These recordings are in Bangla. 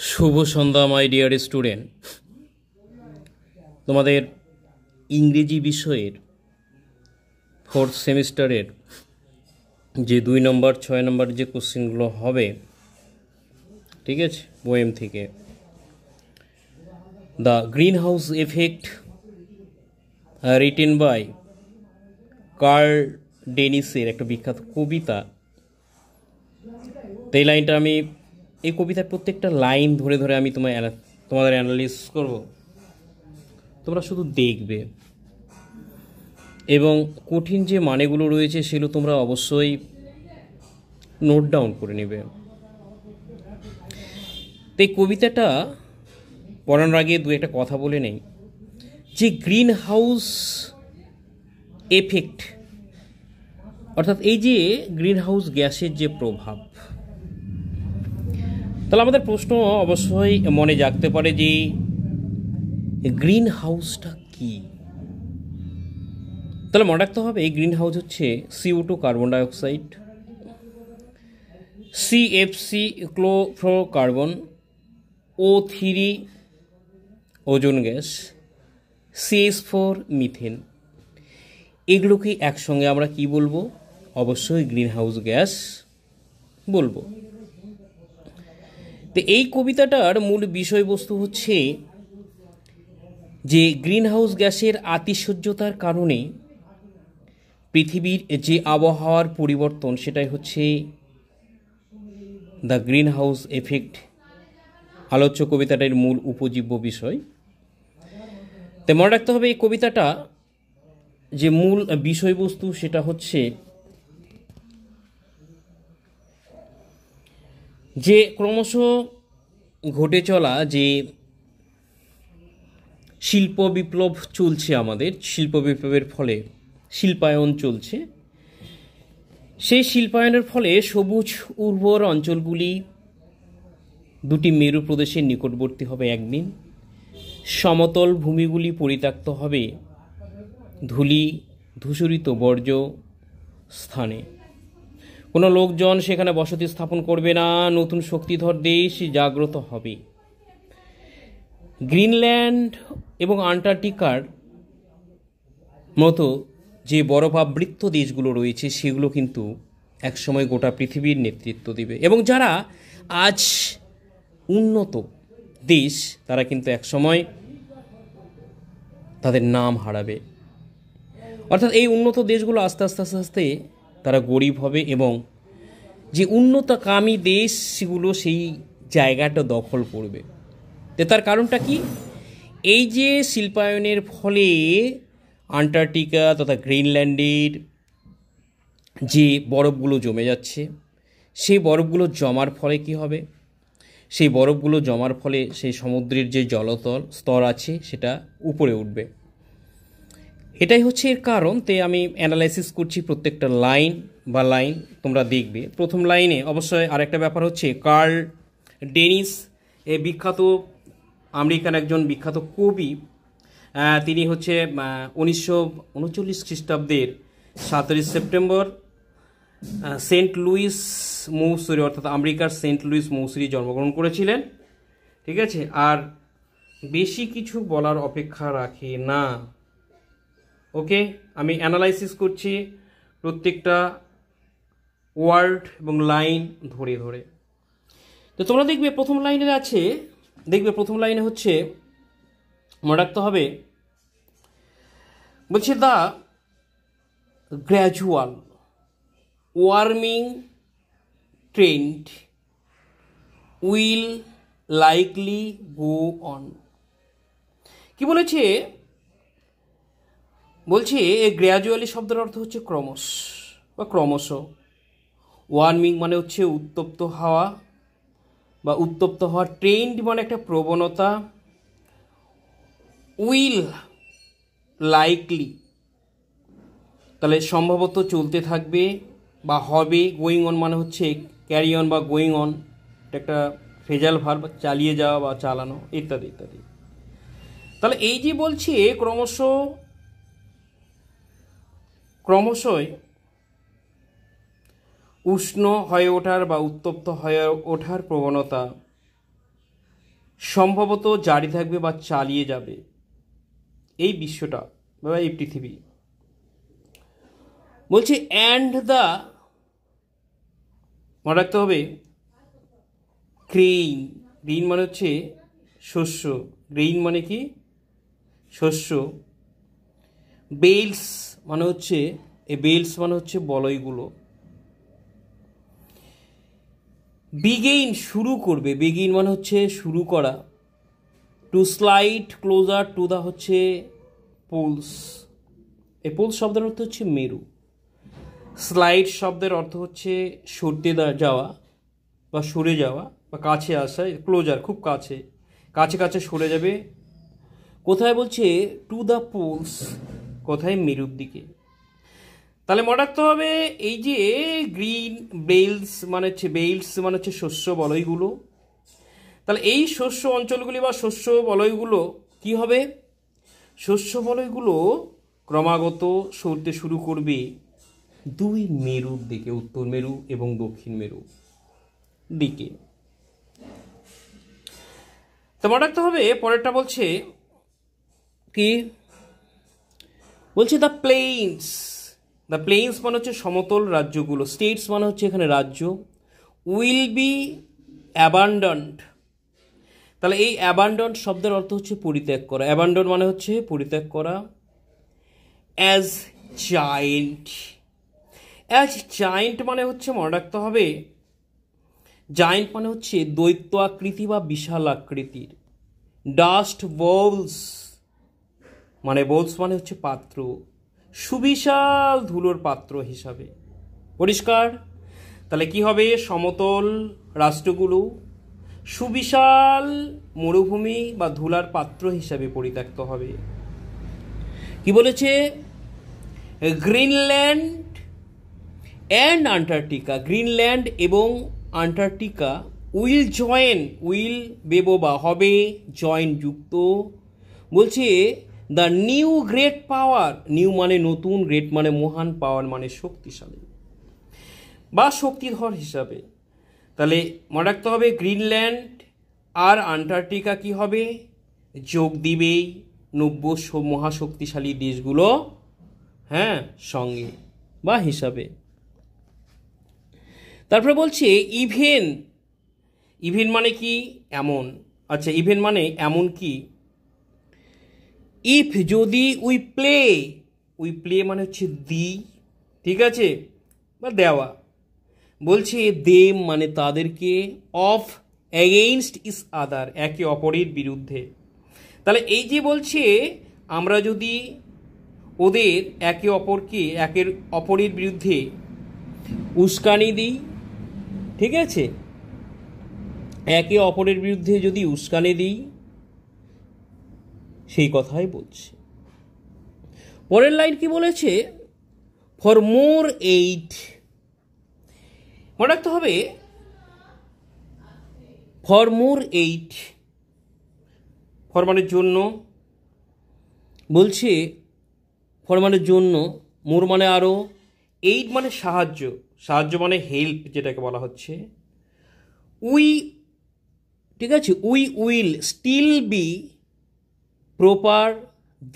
Shubho Sandhya my dear student. তোমাদের ইংরেজি বিষয়ের ফোর্থ সেমিস্টারের যে 2 নম্বর 6 নম্বর যে কোশ্চেনগুলো হবে, ঠিক আছে, পোয়েম থেকে the greenhouse effect written by Carl ডেনিসের একটা বিখ্যাত কবিতা। তো এই লাইনটা আমি এই কবিতার প্রত্যেকটা লাইন ধরে ধরে আমি তোমাদের অ্যানালিস করব, তোমরা শুধু দেখবে এবং কঠিন যে মানেগুলো রয়েছে সেগুলো তোমরা অবশ্যই নোট ডাউন করে নেবে। তো এই কবিতাটা পড়ানোর আগে দু একটা কথা বলে নেই যে গ্রিন হাউস এফেক্ট, অর্থাৎ এই যে গ্রিন হাউস গ্যাসের যে প্রভাব, তাহলে আমাদের প্রশ্ন অবশ্যই মনে জাগতে পারে যে গ্রিন হাউসটা কি। তাহলে মনে রাখতে হবে এই গ্রিন হাউস হচ্ছে CO2 carbon dioxide, CFC chlorofluorocarbon, O3 ozone gas, CH4 methane. এগুলোকে একসঙ্গে আমরা কি বলবো? অবশ্যই গ্রিন হাউস গ্যাস বলবো। তো এই কবিতাটার মূল বিষয়বস্তু হচ্ছে যে গ্রিন হাউস গ্যাসের আতিশয্যতার কারণে পৃথিবীর যে আবহাওয়ার পরিবর্তন, সেটাই হচ্ছে দ্য গ্রিন হাউস এফেক্ট আলোচ্য কবিতাটার মূল উপজীব্য বিষয়। তো মনে রাখতে হবে এই কবিতাটা যে মূল বিষয়বস্তু সেটা হচ্ছে যে ক্রমশ ঘটে চলা যে শিল্প বিপ্লব চলছে, আমাদের শিল্প বিপ্লবের ফলে শিল্পায়ন চলছে। সেই শিল্পায়নের ফলে সবুজ উর্বর অঞ্চলগুলি দুটি মেরু প্রদেশের নিকটবর্তী হবে একদিন, সমতল ভূমিগুলি পরিত্যক্ত হবে ধূলি ধূসরিত বর্জ্য স্থানে। কোনো লোকজন সেখানে বসতি স্থাপন করবে না, নতুন শক্তিধর দেশ জাগ্রত হবে। গ্রিনল্যান্ড এবং আন্টার্কটিকার মতো যে বরফাবৃত দেশগুলো রয়েছে সেগুলো কিন্তু একসময় গোটা পৃথিবীর নেতৃত্ব দিবে, এবং যারা আজ উন্নত দেশ তারা কিন্তু একসময় তাদের নাম হারাবে। অর্থাৎ এই উন্নত দেশগুলো আস্তে আস্তে আস্তে আস্তে তারা গরিব হবে, এবং যে উন্নতকামী দেশ সেগুলো সেই জায়গাটা দখল করবে। তো তার কারণটা কি? এই যে শিল্পায়নের ফলে আন্টার্কটিকা তথা গ্রিনল্যান্ডের যে বরফগুলো জমে যাচ্ছে, সেই বরফগুলো জমার ফলে কি হবে? সেই বরফগুলো জমার ফলে সেই সমুদ্রের যে জলতল স্তর আছে সেটা উপরে উঠবে। এটাই হচ্ছে এর কারণ। তে আমি অ্যানালাইসিস করছি প্রত্যেকটা লাইন বা লাইন, তোমরা দেখবে। প্রথম লাইনে অবশ্যই আরেকটা ব্যাপার হচ্ছে কার্ল ডেনিস, এ বিখ্যাত আমেরিকান একজন বিখ্যাত কবি। তিনি হচ্ছে 1939 খ্রিস্টাব্দের 17 সেপ্টেম্বর সেন্ট লুইস মৌসুরি, অর্থাৎ আমেরিকার সেন্ট লুইস মৌসুরি জন্মগ্রহণ করেছিলেন। ঠিক আছে, আর বেশি কিছু বলার অপেক্ষা রাখে না। ওকে, আমি অ্যানালাইসিস করছি প্রত্যেকটা ওয়ার্ড এবং লাইন ধরে ধরে। তো তোমরা দেখবে প্রথম লাইনে আছে, দেখবে প্রথম লাইনে হচ্ছে মনে রাখতে হবে, বলছে the gradual warming trend will likely go on. কি বলেছে? বলছে গ্র্যাজুয়ালি শব্দের অর্থ হচ্ছে ক্রমশ বা ক্রমশ। ওয়ার্মিং মানে হচ্ছে উত্তপ্ত হাওয়া বা উত্তপ্ত হওয়া, ট্রেন্ড মানে একটা প্রবণতা, উইল লাইকলি তাহলে সম্ভবত চলতে থাকবে বা হবে, গোয়িং অন মানে হচ্ছে ক্যারি অন বা গোয়িং অন, এটা একটা ফ্রেজাল ভার্ব, চালিয়ে যাওয়া বা চালানো ইত্যাদি ইত্যাদি। তাহলে এই যে বলছে ক্রমশই উষ্ণ হয়ে ওঠার বা উত্তপ্ত হয়ে ওঠার প্রবণতা, সম্ভবত জারি থাকবে বা চালিয়ে যাবে এই বিশ্বটা বা এই পৃথিবী। বলছে অ্যান্ড দ্য, মনে রাখতে হবে, গ্রেইন, গ্রেইন মানে হচ্ছে শস্য, গ্রেইন মানে কি শস্য, বেলস মানে হচ্ছে, এই বেলস মানে হচ্ছে বলয়গুলো, বিগেইন শুরু করবে, বিগেইন মানে হচ্ছে শুরু করা, to slide closer to the হচ্ছে পোলস, এই পোলস শব্দের অর্থ হচ্ছে মেরু, স্লাইড শব্দের অর্থ হচ্ছে সরতে যাওয়া বা সরে যাওয়া বা কাছে আসা, ক্লোজার খুব কাছে, কাছে কাছে সরে যাবে, কোথায় বলছে টু দ্য পোলস, কোথায় মেরুর দিকে। তাহলে মনে রাখতে হবে এই যে গ্রিন বেলস মানে হচ্ছে, বেলস মানে হচ্ছে শস্য বলয়গুলো, তাহলে এই শস্য অঞ্চলগুলি বা শস্য বলয়গুলো কি হবে, শস্য বলয়গুলো ক্রমাগত সরতে শুরু করবে দুই মেরুর দিকে, উত্তর মেরু এবং দক্ষিণ মেরু দিকে। তো মনে রাখতে হবে পরেরটা বলছে কি, বলছে দ্য প্লেইনস, দ্য প্লেইনস মানে হচ্ছে সমতল রাজ্যগুলো, স্টেটস মানে হচ্ছে এখানে রাজ্য, উইল বি অ্যাবান্ডন্ড, তাহলে এই অ্যাবান্ডন্ড শব্দের অর্থ হচ্ছে পরিত্যাগ করা, অ্যাবান্ডন মানে হচ্ছে পরিত্যাগ করা, অ্যাজ জায়েন্ট, অ্যাজ জায়েন্ট মানে হচ্ছে মনে রাখতে হবে, জায়েন্ট মানে হচ্ছে দৈত্য আকৃতি বা বিশাল আকৃতির, ডাস্ট বোলস মানে বোলস মানে হচ্ছে পাত্র, সুবিশাল ধুলোর পাত্র হিসাবে, পরিষ্কার। তাহলে কি হবে, সমতল রাষ্ট্রগুলো সুবিশাল মরুভূমি বা ধুলার পাত্র হিসাবে পরিত্যক্ত হবে। কি বলেছে, গ্রিনল্যান্ড অ্যান্ড আন্টার্কটিকা, গ্রিনল্যান্ড এবং আন্টার্কটিকা উইল জয়েন, উইল বেবো বা হবে, জয়েন যুক্ত, বলছে the new great power, new মানে নতুন, গ্রেট মানে মহান, পাওয়ার মানে শক্তিশালী বা শক্তিধর হিসাবে। তাহলে মনে রাখতে হবে গ্রিনল্যান্ড আর আন্টার্কটিকা কি হবে, যোগ দিবেই 90 মহাশক্তিশালী দেশগুলো, হ্যাঁ, সঙ্গে বা হিসাবে। তারপরে বলছে ইভেন, ইভেন মানে কি এমন, আচ্ছা ইভেন মানে এমন কি, ইফ যদি উই প্লে, উই প্লে মানে হচ্ছে দি, ঠিক আছে, বা দেওয়া, বলছে দেম মানে তাদেরকে, অফ এগেইনস্ট ইস আদার একে অপরের বিরুদ্ধে। তাহলে এই যে বলছে আমরা যদি ওদের একে অপরকে একের অপরের বিরুদ্ধে উস্কানি দিই, ঠিক আছে, একে অপরের বিরুদ্ধে যদি উস্কানি দিই, সেই কথাই বলছে। পরের লাইন কি বলেছে, ফর মোর এইড, মনে রাখতে হবে ফর মোর এইড, ফর মানে জন্য, বলছে ফর মানে জন্য, মোর মানে আরো, এইড মানে সাহায্য, সাহায্য মানে হেল্প যেটাকে বলা হচ্ছে, উই, ঠিক আছে, we will still be proper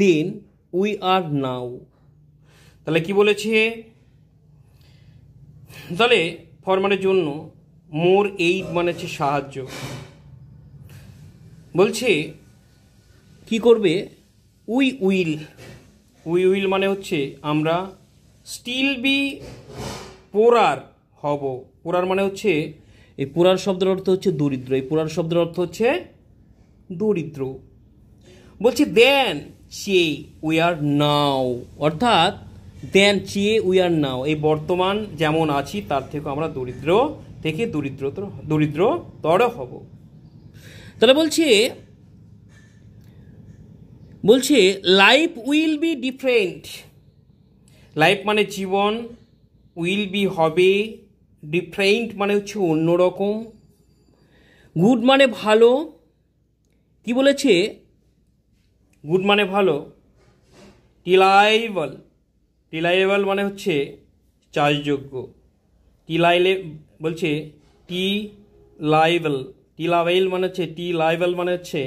then we are now. তাহলে কি বলেছে, তাহলে ফর মানে জন্য, মোর এইড মানে হচ্ছে সাহায্য, বলছে কি করবে, উই উইল, উই উইল মানে হচ্ছে আমরা, স্টিল বি পোরার হব, পোরার মানে হচ্ছে, এই পোরার শব্দের অর্থ হচ্ছে দরিদ্র, এই পোরার শব্দের অর্থ হচ্ছে দরিদ্র, বলছে দেন চেয়ে উই আর নাও, অর্থাৎ দেন চেয়ে উই আর নাও, এই বর্তমান যেমন আছি তার থেকে আমরা দরিদ্র থেকে দরিদ্রতর হব। তাহলে বলছে life will be different, life মানে জীবন, উইল বি হবে, ডিফারেন্ট মানে হচ্ছে অন্যরকম, গুড মানে ভালো, কি বলেছে, গুড মানে ভালো, টিলাইবল, টিলাইবল মানে হচ্ছে চাষযোগ্য, টিলাইলে বলছে টি লাইবল টি লাইভেল মানে হচ্ছে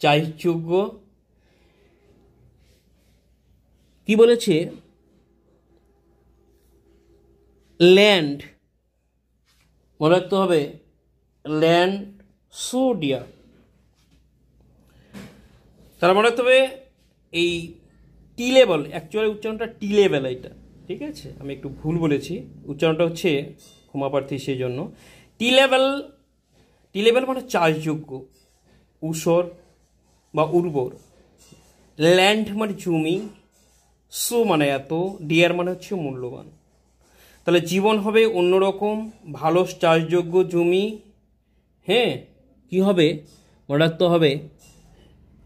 চাষযোগ্য। কি বলেছে, ল্যান্ড মনে রাখতে হবে, ল্যান্ড সোডিয়া। তারা মনে রাখতে হবে এই টি লেভেল, অ্যাকচুয়ালি উচ্চারণটা টি লেভেল, এটা ঠিক আছে, আমি একটু ভুল বলেছি, উচ্চারণটা হচ্ছে ক্ষমাপ্রার্থী সেই জন্য। টি লেভেল মানে চাষযোগ্য, ঊষর বা উর্বর, ল্যান্ড মানে জমি, সো মানে এত, ডিয়ার মানে হচ্ছে মূল্যবান। তাহলে জীবন হবে অন্যরকম, ভালো চাষযোগ্য জমি, হ্যাঁ কি হবে মনে রাখতে হবে,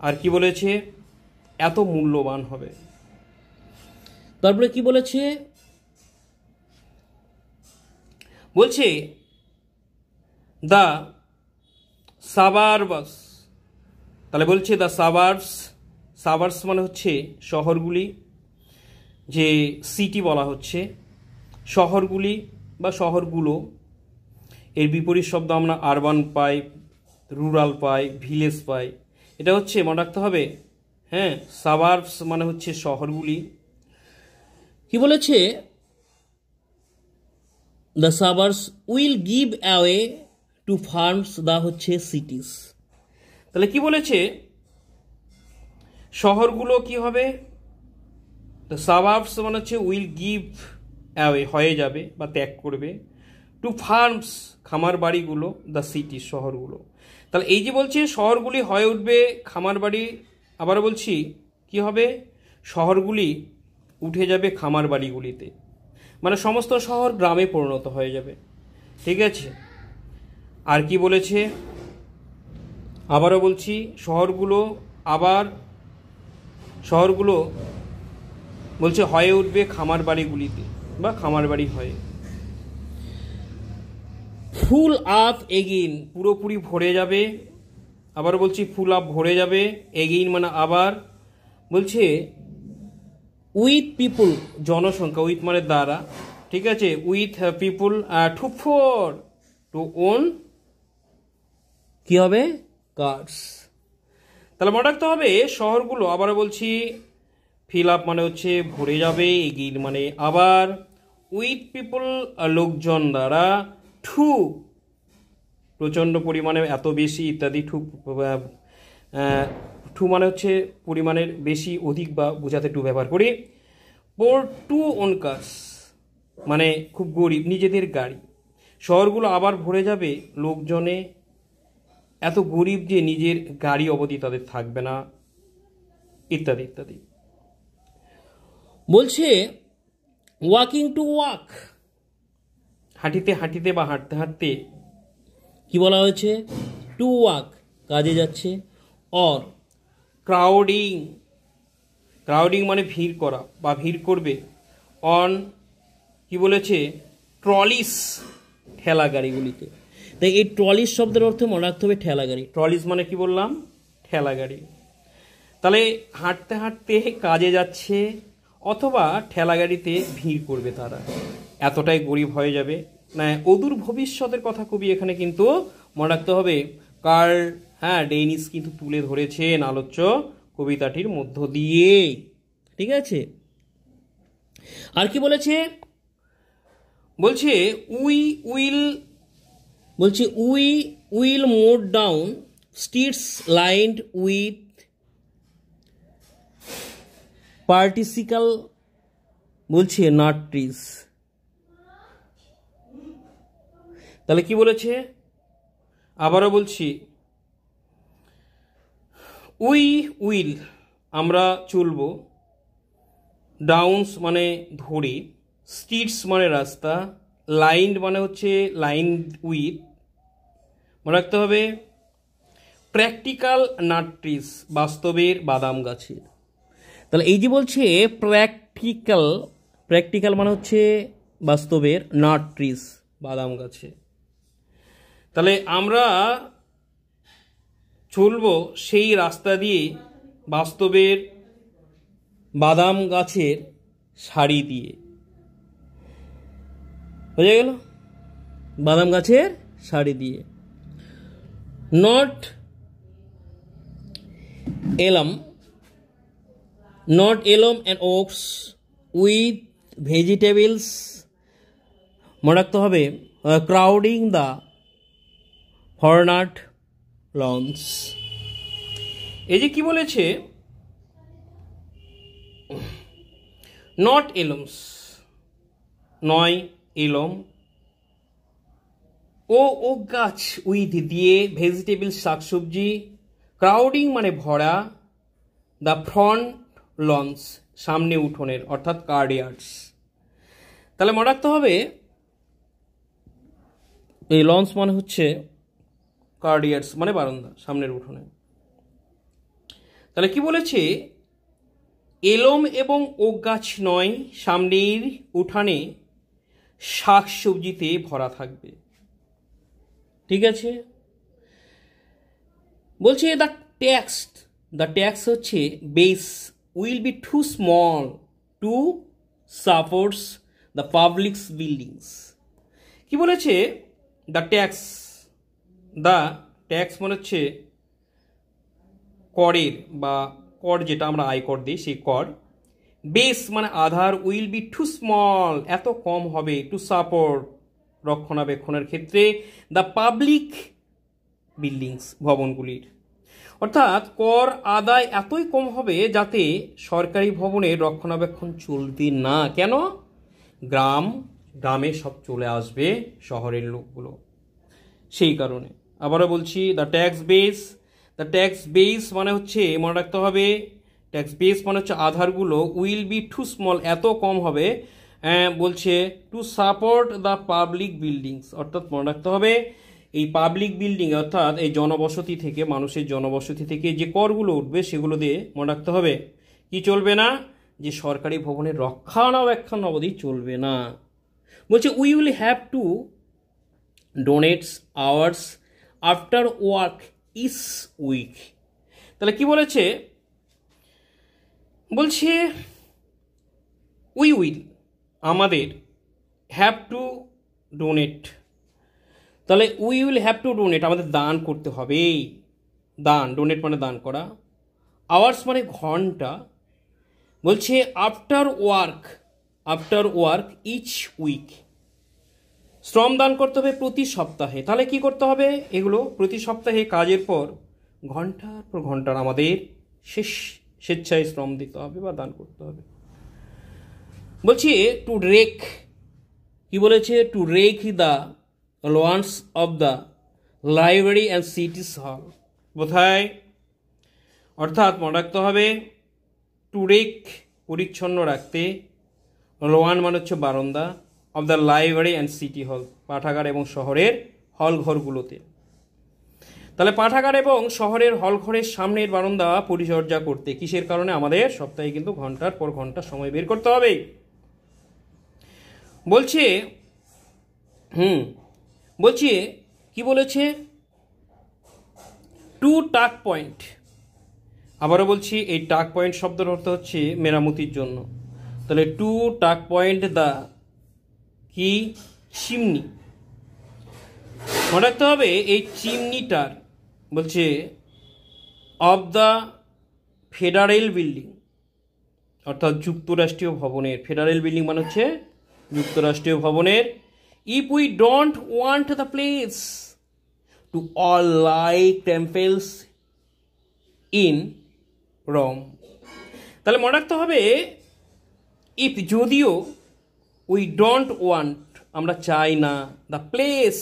আর কি বলেছে, এত মূল্যবান হবে। তারপরে কি বলেছে, বলছে দ্য সাবারবাস, তাহলে বলছে দ্য সাবার্স মানে হচ্ছে শহরগুলি, যে সিটি বলা হচ্ছে, শহরগুলি বা শহরগুলো, এর বিপরীত শব্দ আমরা আরবান পাই, রুরাল পাই, ভিলেজ পাই। এটা হচ্ছে মনে রাখতে হবে, হ্যাঁ, সাবার্বস মানে হচ্ছে শহরগুলি। কি বলেছে, the suburbs will give away to farms the হচ্ছে সিটিস। তাহলে কি বলেছে, শহরগুলো কি হবে, দ্য সাবার্বস মানে হচ্ছে উইল গিভ অ্যাওয়ে হয়ে যাবে বা ত্যাগ করবে, টু ফার্মস খামার বাড়িগুলো, দ্য সিটি শহরগুলো। তাহলে এই যে বলছে শহরগুলি হয়ে উঠবে খামার বাড়ি, আবার বলছি কি হবে, শহরগুলি উঠে যাবে খামার বাড়িগুলিতে, মানে সমস্ত শহর গ্রামে পরিণত হয়ে যাবে, ঠিক আছে। আর কি বলেছে, আবারও বলছি, শহরগুলো বলছে হয়ে উঠবে খামার বাড়িগুলিতে বা খামার বাড়ি হয়ে। ফুল আপ এগেইন পুরোপুরি ভরে যাবে, আবার বলছি ফুল আপ ভরে যাবে, এগেইন মানে আবার, বলছে উইথ পিপুল জনসংখ্যা, উইথ মানে দ্বারা, ঠিক আছে, উইথ পিপুল টু ওন কি হবে, কার্স। তাহলে মনে রাখতে হবে শহরগুলো, আবার বলছি ফিল আপ মানে হচ্ছে ভরে যাবে, এগেইন মানে আবার, উইথ পিপুল লোকজন দ্বারা, টু প্রচণ্ড পরিমাণে এত বেশি ইত্যাদি, টু মানে হচ্ছে পরিমাণের বেশি অধিক বা বোঝাতে টু ব্যবহার করি। পোর টু ওন কার্স মানে খুব গরিব, নিজেদের গাড়ি। শহরগুলো আবার ভরে যাবে লোকজনে, এত গরিব যে নিজের গাড়ি অবধি তাদের থাকবে না, ইত্যাদি ইত্যাদি। বলছে ওয়াকিং টু ওয়াক, হাঁটিতে হাঁটিতে বা হাঁটতে হাঁটতে, কি বলা হয়েছে, টু ওয়াক কাজে যাচ্ছে, অর ক্রাউডিং মানে ভিড় করা বা ভিড় করবে, অন কি বলেছে, ট্রলিস ঠেলা গাড়িগুলিতে। তাই এই ট্রলিস শব্দের অর্থে মনে রাখতে হবে ঠেলা গাড়ি, ট্রলিস মানে কি বললাম, ঠেলা গাড়ি। তাহলে হাঁটতে হাঁটতে কাজে যাচ্ছে অথবা ঠেলা গাড়িতে ভিড় করবে তারা, এতটাই গরিব হয়ে যাবে। না, অদূর ভবিষ্যতের কথা কবি এখানে কিন্তু মনে রাখতে হবে কার্ল ডেনিস কিন্তু তুলে ধরেছেন আলোচ্য কবিতাটির মধ্য দিয়ে, ঠিক আছে। আর কি বলেছে, বলছে we will more down streets lined with particle, বলছে নাট ট্রিজ। তাহলে কি বলেছে, আবারও বলছি, উইল আমরা চলব, ডাউনস মানে ধরে, স্ট্রিটস মানে রাস্তা, লাইন্ড মানে হচ্ছে লাইন উইথ, মনে রাখতে হবে প্র্যাকটিক্যাল নাট ট্রিজ বাস্তবের বাদাম গাছের। তাহলে এই যে বলছে প্র্যাকটিক্যাল মানে হচ্ছে বাস্তবের, নাট ট্রিজ বাদাম গাছে। তাহলে আমরা চলবো সেই রাস্তা দিয়ে বাস্তবের বাদাম গাছের সারি দিয়ে, বোঝা গেল, বাদাম গাছের সারি দিয়ে। not alum and oats with vegetables মনে রাখতে হবে ক্রাউডিং দ্য ফরনাট লঞ্চ। এই যে কি বলেছে, নট এলমস নয় এলম, ও গাছ উইথ দিয়ে ভেজিটেবল শাকসবজি, ক্রাউডিং মানে ভরা, দ্য ফ্রন্ট লঞ্চ সামনে উঠোনের অর্থাৎ কার্ডিয়ার্ডস। তাহলে মনে রাখতে হবে এই লঞ্চ মানে হচ্ছে কার্ডিয়ার্স মানে বারান্দা সামনের উঠোনে। তাহলে কি বলেছে, এলম এবং ওক গাছ নয়, সামনের উঠানে শাক সবজিতে ভরা থাকবে। ঠিক আছে, বলছে দ্য ট্যাক্স হচ্ছে base will be too small to supports the public buildings. কি বলেছে, দ্য ট্যাক্স মানে হচ্ছে করের বা কর যেটা আমরা আয়কর দিই সেই কর, বেস মানে আধার, উইল বি টু স্মল এত কম হবে, টু সাপোর্ট রক্ষণাবেক্ষণের ক্ষেত্রে, দ্য পাবলিক বিল্ডিংস ভবনগুলির, অর্থাৎ কর আদায় এতই কম হবে যাতে সরকারি ভবনের রক্ষণাবেক্ষণ চলবে না। কেন? গ্রামে সব চলে আসবে শহরের লোকগুলো, সেই কারণে। আবারও বলছি, দ্য ট্যাক্স বেস মানে হচ্ছে মনে রাখতে হবে, ট্যাক্স বেস মানে হচ্ছে আধারগুলো, উইল বি টু স্মল এত কম হবে, বলছে to support the public buildings, অর্থাৎ মনে রাখতে হবে এই পাবলিক বিল্ডিং অর্থাৎ এই জনবসতি থেকে, মানুষের জনবসতি থেকে যে করগুলো উঠবে সেগুলো দিয়ে মনে রাখতে হবে কি চলবে না, যে সরকারি ভবনের রক্ষণাবেক্ষণ অবধি চলবে না। বলছে we will have to donates hours after work is week. তাহলে কি বলেছে, বলছে উই উইল আমাদের, হ্যাভ টু ডোনেট, তাহলে we will have to donate আমাদের দান করতে হবে, ডোনেট মানে দান করা, আওয়ার্স মানে ঘন্টা, বলছে আফটার ওয়ার্ক ইচ উইক, শ্রম দান করতে হবে প্রতি সপ্তাহে। তাহলে কি করতে হবে, এগুলো প্রতি সপ্তাহে কাজের পর ঘন্টার পর ঘন্টার আমাদের স্বেচ্ছায় শ্রম দিতে হবে বা দান করতে হবে। বলছি টু রেক, কি বলেছে, to rake the lawns of the library and city's hall. কোথায়? অর্থাৎ মনে রাখতে হবে টু রেক পরিচ্ছন্ন রাখতে, লোয়ান মানে হচ্ছে বারান্দা, of the library and city হল পাঠাগার এবং শহরের হল ঘরগুলোতে। তাহলে পাঠাগার এবং শহরের হল ঘরের সামনের বারান্দা পরিচর্যা করতে, কিসের কারণে? আমাদের সপ্তাহে কিন্তু ঘন্টার পর ঘন্টা সময় বের করতে হবে। বলছে কি বলেছে, টু টাক পয়েন্ট। আবারও বলছি এই টাক পয়েন্ট শব্দের অর্থ হচ্ছে মেরামতির জন্য। তাহলে টু টাক পয়েন্ট দ্য কি চিমনি, মনে রাখতে হবে এই চিমনিটার, বলছে অফ দ্য ফেডারেল বিল্ডিং অর্থাৎ যুক্তরাষ্ট্রীয় ভবনের, ফেডারেল বিল্ডিং মানে হচ্ছে যুক্তরাষ্ট্রীয় ভবনের, if we don't want the place to all like temples in Rome. তাহলে মনে রাখতে হবে ইফ যদিও, উই ডোন্ট ওয়ান্ট আমরা চাই না, দ্য প্লেস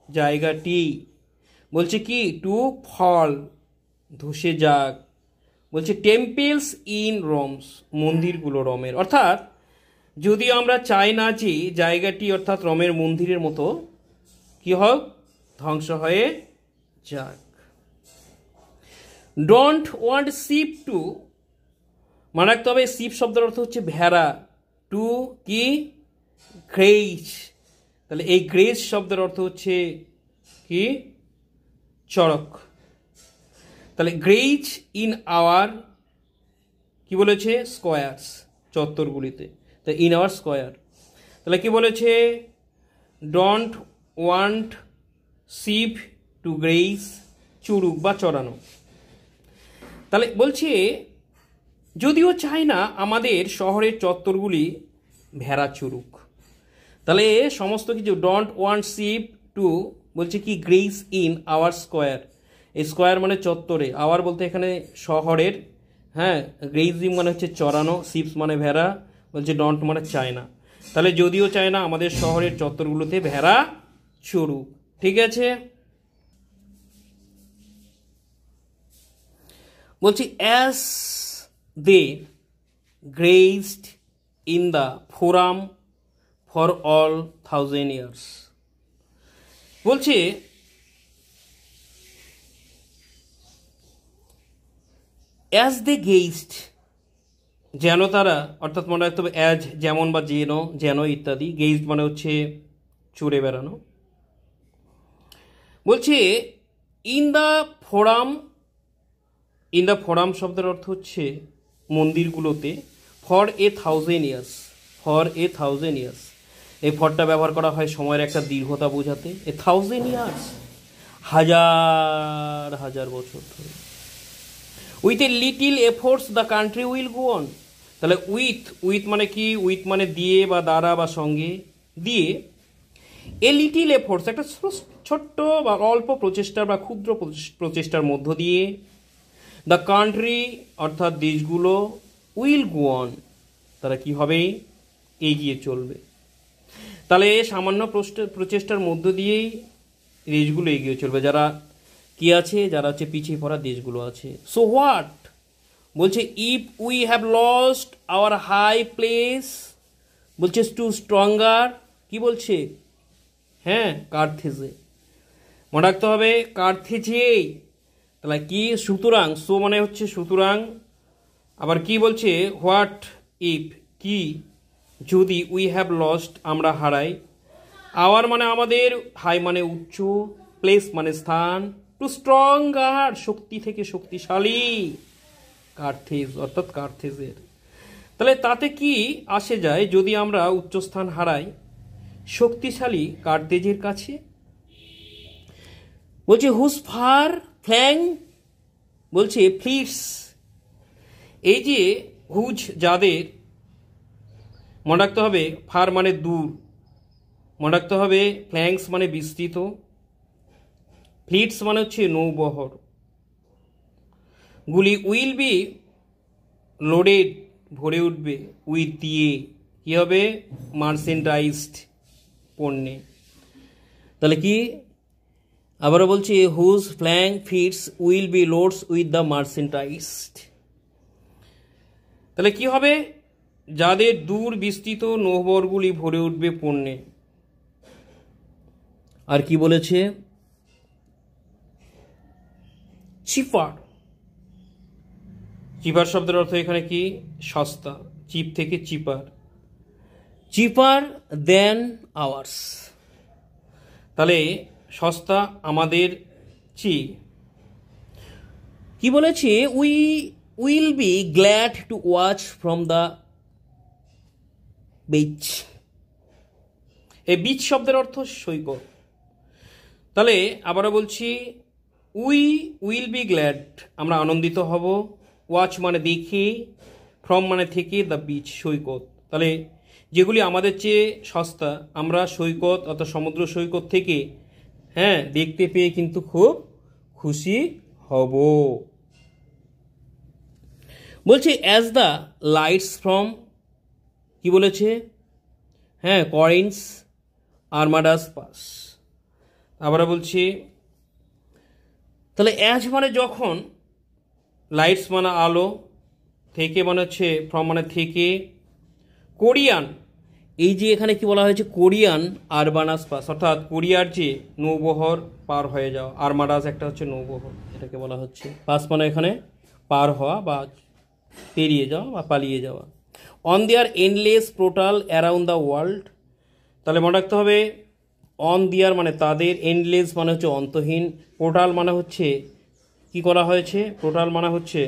জায়গাটি, বলছে কি টু ফল ধসে যাক, বলছে টেম্পলস ইন রোমস মন্দিরগুলো রোমের, অর্থাৎ যদিও আমরা চাই না যে জায়গাটি অর্থাৎ রোমের মন্দিরের মতো কি হোক, ধ্বংস হয়ে যাক। ডোন্ট ওয়ান্ট শিপ টু, মনে রাখতে হবে শিপ শব্দের অর্থ হচ্ছে ভেড়া, টু কি গ্রেজ, তাহলে এই গ্রেজ শব্দের অর্থ হচ্ছে কি চড়ক, তাহলে গ্রেজ ইন আওয়ার কি বলেছে স্কোয়ার্স চত্বরগুলিতে, তাই ইন আওয়ার স্কোয়ার। তাহলে কি বলেছে, don't want sheep to graze চুরুক বা চড়ানো। তাহলে বলছে যদিও চাই না আমাদের শহরের চত্বরগুলি ভেড়া চুরুক, তাহলে সমস্ত কিছু ডোন্ট ওয়ান্ট শিপ টু বলছে কি গ্রেস ইন আওয়ার স্কোয়ার, এই স্কোয়ার মানে চত্বরে, আওয়ার বলতে এখানে শহরের, হ্যাঁ, গ্রেজিং মানে হচ্ছে চড়ানো, শিপস মানে ভেড়া, বলছে ডন্ট মানে চায় না, তাহলে যদিও চায় না আমাদের শহরের চত্বরগুলোতে ভেড়া চড়ুক। ঠিক আছে, বলছি as they grazed in the forum for all 1000 years, বলছে অ্যাজ দে গেজড যেন তারা, অর্থাৎ মনে রাখতে হবে অ্যাজ যেমন বা যেন, যেন ইত্যাদি, গেজড মানে হচ্ছে চড়ে বেড়ানো। বলছে in the forum, in the forum শব্দের অর্থ হচ্ছে মন্দিরগুলোতে, for a 1000 years, for a 1000 years, এই ফরটা ব্যবহার করা হয় সময়ের একটা দীর্ঘতা বোঝাতে। এ 1000 years হাজার হাজার বছর ধরে। With a little efforts the country will go on, তাহলে উইথ মানে কি, উইথ মানে দিয়ে বা দ্বারা বা সঙ্গে, দিয়ে এ লিটিল এফোর্টস একটা ছোট্ট বা অল্প প্রচেষ্টার বা ক্ষুদ্র প্রচেষ্টার মধ্য দিয়ে, দ্য কান্ট্রি অর্থাৎ দেশগুলো, উইল গো অন তারা কি হবে, এগিয়ে চলবে। তাহলে সামান্য প্রচেষ্টার মধ্য দিয়েই দেশগুলো এগিয়ে চলবে, যারা কি আছে, যারা হচ্ছে পিছিয়ে পড়া দেশগুলো আছে। সো হোয়াট বলছে if we have lost our high place, বলছে টু স্ট্রঙ্গার, কি বলছে, হ্যাঁ কার্থেজে, মনে রাখতে হবে কার্থেজে, তাহলে কি সুতরাং, সো মানে হচ্ছে সুতরাং, আবার কি বলছে হোয়াট ইফ কি যদি, উই হ্যাভ লস্ট আমরা হারাই, আওয়ার মানে আমাদের, হাই মানে উচ্চ, প্লেস মানে স্থান, টু স্ট্রঙ্গার শক্তি থেকে শক্তিশালী, কার্থেজ অর্থাৎ কার্থেজের। তাহলে তাতে কি আসে যায় যদি আমরা উচ্চস্থান হারাই শক্তিশালী কার্থেজের কাছে। বলছে হুজ ফার ফ্ল্যাং, বলছে ফ্লিটস, এই যে হুজ যাদের, মনে রাখতে হবে ফার মানে দূর, মনে রাখতে হবে ফ্ল্যাংস মানে বিস্তৃত, ফ্লিটস মানে হচ্ছে নৌবহর গুলি, উইল বি লোডেড ভরে উঠবে, উইথ দিয়ে কি হবে, মার্চেন্ডাইজড পণ্যে। তাহলে কি আবারও বলছি whose flank fits will be loads with the merchandised, তাহলে কি হবে, যাদের দূর বিস্তৃত নৌবহরগুলি ভরে উঠবে পণ্যে। আর কি বলেছে, চিপার, চিপার শব্দের অর্থ এখানে কি, সস্তা, চিপ থেকে চিপার, চিপার দেন আওয়ার্স, তাহলে সস্তা আমাদের চেয়ে। কি বলেছে, we will be glad to watch from the beach, এই বিচ শব্দের অর্থ সৈকত। তাহলে আবারও বলছি উইল বি গ্ল্যাড আমরা আনন্দিত হব, ওয়াচ মানে দেখে, ফ্রম মানে থেকে, দ্য বিচ সৈকত, তাহলে যেগুলি আমাদের চেয়ে সস্তা আমরা সৈকত অর্থাৎ সমুদ্র সৈকত থেকে, হ্যাঁ, দেখতে পেয়ে কিন্তু খুব খুশি হব। বলছে অ্যাজ দ্য লাইটস ফ্রম, কি বলেছে, হ্যাঁ করিন্থস আর্মাডাস পাস, আবার বলছি তাহলে অ্যাজ মানে যখন, লাইটস মানে আলো, থেকে মানে হচ্ছে ফ্রম মানে থেকে, কোরিয়ান, এই যে এখানে কি বলা হয়েছে, কোরিয়ান আরবানাস পাস অর্থাৎ কোরিয়ার যে নৌবহর পার হয়ে যাওয়া, আর্মাডাস একটা হচ্ছে নৌবহর, এটাকে বলা হচ্ছে, পাস মানে এখানে পার হওয়া বা পেরিয়ে যাওয়া বা পালিয়ে যাওয়া। On their endless portal around the world, তাহলে মনে রাখতে হবে অন দেয়ার মানে তাদের, এন্ডলেস মানে হচ্ছে অন্তহীন, পোর্টাল মানে হচ্ছে কি করা হয়েছে, পোর্টাল মানে হচ্ছে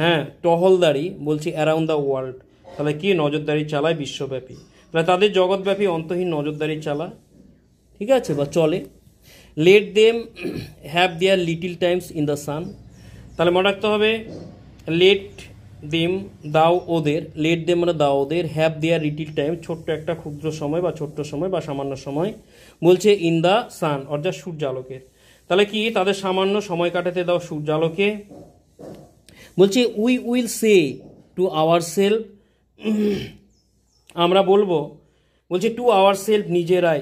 হ্যাঁ টহলদারি, বলছি অ্যারাউন্ড দ্য ওয়ার্ল্ড, তাহলে কি নজরদারি চালায় বিশ্বব্যাপী, তাহলে তাদের জগৎব্যাপী অন্তহীন নজরদারি চালায়, ঠিক আছে বা চলে। Let them have their little Times in the sun, তাহলে মনে রাখতে হবে লেট দেম দাও ওদের, লেট দেম মানে দাও ওদের, হ্যাভ দেয়ার লিটিল টাইম ছোট্ট একটা ক্ষুদ্র সময় বা ছোট্ট সময় বা সামান্য সময়, বলছে ইন দ্য সান অর্থাৎ সূর্যালোকের, তাহলে কি তাদের সামান্য সময় কাটাতে দাও সূর্যালোকে। বলছে we will say to our self, আমরা বলবো, বলছে টু আওয়ার সেলফ নিজেরাই,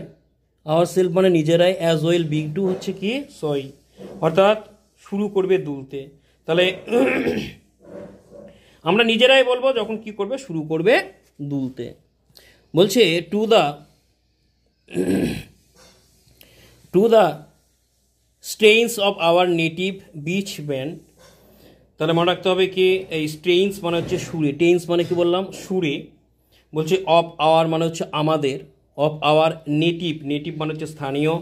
আওয়ার সেলফ মানে নিজেরাই, অ্যাজ ওয়েল বিগ টু হচ্ছে কি সই অর্থাৎ শুরু করবে দুলতে, তাহলে আমরা নিজেরাই বলবো যখন কি করবে শুরু করবে দুলতে। বলছে to the strains of our native beach band, তাহলে মনে রাখতে হবে কি এই স্ট্রেইনস মানে হচ্ছে সুরে, টেন্স মানে কি বললাম সুরে, বলছে অফ আওয়ার মানে হচ্ছে আমাদের, অফ আওয়ার নেটিভ, নেটিভ মানে হচ্ছে স্থানীয়,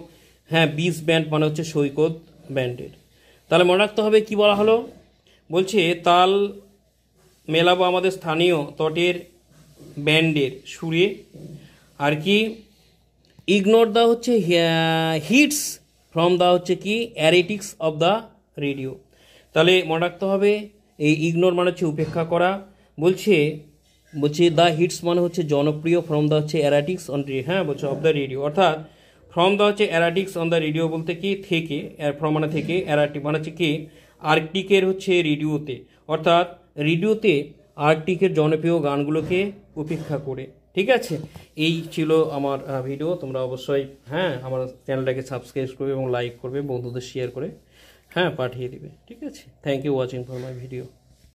হ্যাঁ বিচ ব্যান্ড মানে হচ্ছে সৈকত ব্যান্ডের, তাহলে মনে রাখতে হবে কি বলা হলো, বলছে তাল মেলাবো আমাদের স্থানীয় তটের ব্যান্ডের সুরে, আর কি ইগনোর দা হচ্ছে হিটস ফ্রম দা হচ্ছে কি অ্যারেটিক্স অফ দ্য রেডিও, তাহলে মনে রাখতে হবে এই ইগনোর মানে হচ্ছে উপেক্ষা করা, বলছে দ্য হিটস মানে হচ্ছে জনপ্রিয়, ফ্রম দা হচ্ছে অ্যারাটিক্স অন, হ্যাঁ বলছে অফ দ্য রেডিও, অর্থাৎ ফ্রম দা হচ্ছে অ্যারাটিক্স অন দ্য রেডিও বলতে কি থেকে, ফ্রম মানে থেকে, অ্যারাটিক মানে হচ্ছে কি আর্কটিকের হচ্ছে রেডিওতে, অর্থাৎ রেডিওতে আর্কটিকের জনপ্রিয় গানগুলোকে উপেক্ষা করে। ঠিক আছে, এই ছিল আমার ভিডিও, তোমরা অবশ্যই হ্যাঁ আমার চ্যানেলটাকে সাবস্ক্রাইব করবে এবং লাইক করবে, বন্ধুদের শেয়ার করে হ্যাঁ পাঠিয়ে দিবে। ঠিক আছে, thank you watching for my video.